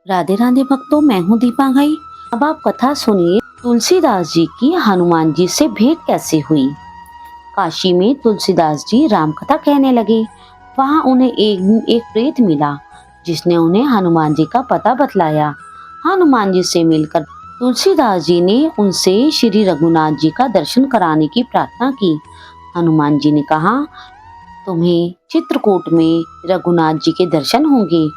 राधे राधे भक्तों, मैं हूँ दीपा घई। अब आप कथा सुनिए तुलसीदास जी की हनुमान जी से भेंट कैसे हुई। काशी में तुलसीदास जी राम कथा कहने लगे। वहाँ उन्हें एक प्रेत मिला जिसने उन्हें हनुमान जी का पता बतलाया। हनुमान जी से मिलकर तुलसीदास जी ने उनसे श्री रघुनाथ जी का दर्शन कराने की प्रार्थना की। हनुमान जी ने कहा, तुम्हें चित्रकूट में रघुनाथ जी के दर्शन होंगे।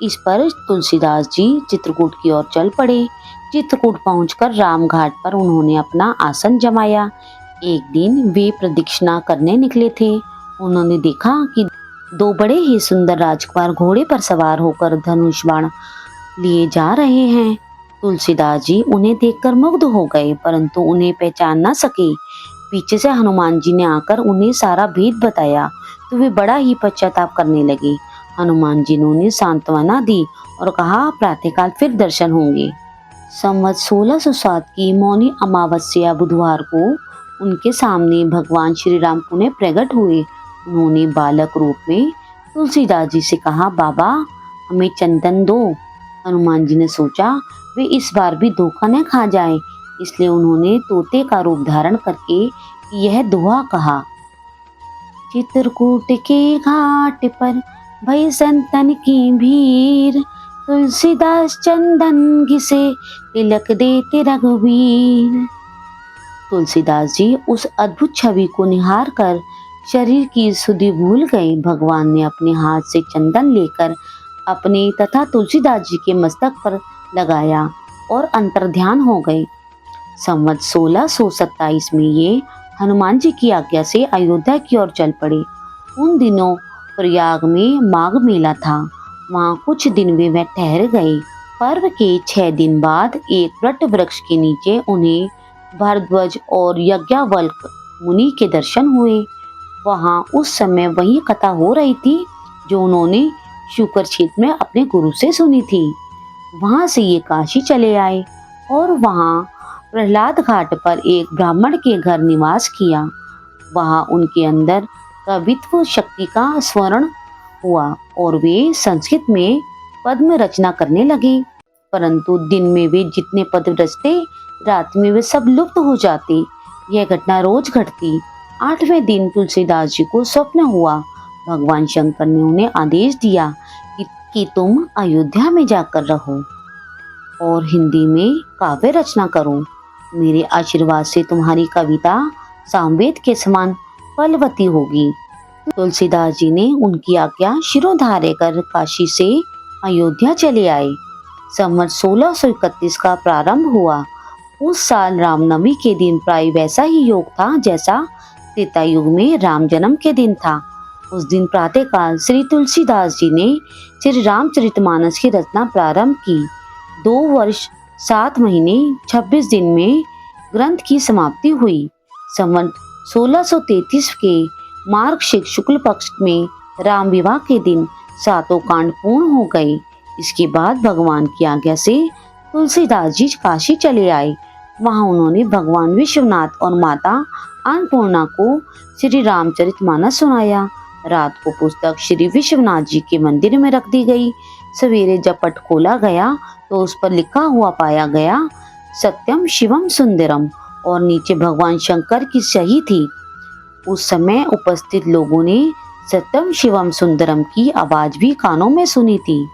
इस पर तुलसीदास जी चित्रकूट की ओर चल पड़े। चित्रकूट पहुंचकर राम घाट पर उन्होंने अपना आसन जमाया। एक दिन वे प्रदक्षिणा करने निकले थे। उन्होंने देखा कि दो बड़े ही सुंदर राजकुमार घोड़े पर सवार होकर धनुष बाण लिए जा रहे हैं। तुलसीदास जी उन्हें देखकर मुग्ध हो गए, परंतु उन्हें पहचान न सके। पीछे से हनुमान जी ने आकर उन्हें सारा भेद बताया तो वे बड़ा ही पश्चाताप करने लगे। हनुमान जी ने उन्हें सांत्वना दी और कहा, प्रातःकाल फिर दर्शन होंगे। संवत 1607 की मौनी अमावस्या बुधवार को उनके सामने भगवान श्री राम पुनः प्रकट हुए। उन्होंने बालक रूप में तुलसीदास जी से कहा, बाबा हमें चंदन दो। हनुमान जी ने सोचा वे इस बार भी धोखा न खा जाए, इसलिए उन्होंने तोते का रूप धारण करके यह दोहा कहा। चित्रकूट के घाट पर भई संतन की भीड़, तुलसीदास चंदन घिसे तिलक देते रघुवीर। तुलसीदास जी उस अद्भुत छवि को निहार कर शरीर की सुधि भूल गए। भगवान ने अपने हाथ से चंदन लेकर अपने तथा तुलसीदास जी के मस्तक पर लगाया और अंतर्ध्यान हो गए। संवत 1627 में ये हनुमान जी की आज्ञा से अयोध्या की ओर चल पड़े। उन दिनों प्रयाग में माघ मेला था। वहाँ कुछ दिन वे ठहर गए। पर्व के 6 दिन बाद एक वट वृक्ष के नीचे उन्हें भारद्वाज और यज्ञवल्क मुनि के दर्शन हुए। वहाँ उस समय वही कथा हो रही थी जो उन्होंने शुकर क्षेत्र में अपने गुरु से सुनी थी। वहाँ से ये काशी चले आए और वहाँ प्रहलाद घाट पर एक ब्राह्मण के घर निवास किया। वहाँ उनके अंदर कवित्व शक्ति का स्मरण हुआ और वे संस्कृत में पद्म रचना करने लगे। परंतु दिन में वे जितने पद रचते, रात में वे सब लुप्त हो जाते। यह घटना रोज घटती। 8वें दिन तुलसीदास जी को स्वप्न हुआ। भगवान शंकर ने उन्हें आदेश दिया कि तुम अयोध्या में जाकर रहो और हिंदी में काव्य रचना करो। मेरे आशीर्वाद से तुम्हारी कविता सामवेद के समान फलवती होगी। तुलसीदास जी ने उनकी आज्ञा शिरोधार्य कर काशी से अयोध्या चले आए। संवत 1631 का प्रारंभ हुआ। उस साल रामनवमी के दिन प्राय वैसा ही योग था जैसा त्रेता युग में राम जन्म के दिन था। उस दिन प्रातःकाल श्री तुलसीदास जी ने श्री रामचरितमानस की रचना प्रारंभ की। 2 वर्ष 7 महीने 26 दिन में ग्रंथ की समाप्ति हुई। संवत 1633 के मार्गशीर्ष शुक्ल पक्ष में राम विवाह के दिन 7 कांड पूर्ण हो गए। इसके बाद भगवान की आज्ञा से तुलसीदास जी काशी चले आए। वहां उन्होंने भगवान विश्वनाथ और माता अन्नपूर्णा को श्री रामचरितमानस सुनाया। रात को पुस्तक श्री विश्वनाथ जी के मंदिर में रख दी गई। सवेरे जब पट खोला गया तो उस पर लिखा हुआ पाया गया, सत्यम शिवम सुंदरम, और नीचे भगवान शंकर की सही थी। उस समय उपस्थित लोगों ने सत्यम शिवम सुंदरम की आवाज भी कानों में सुनी थी।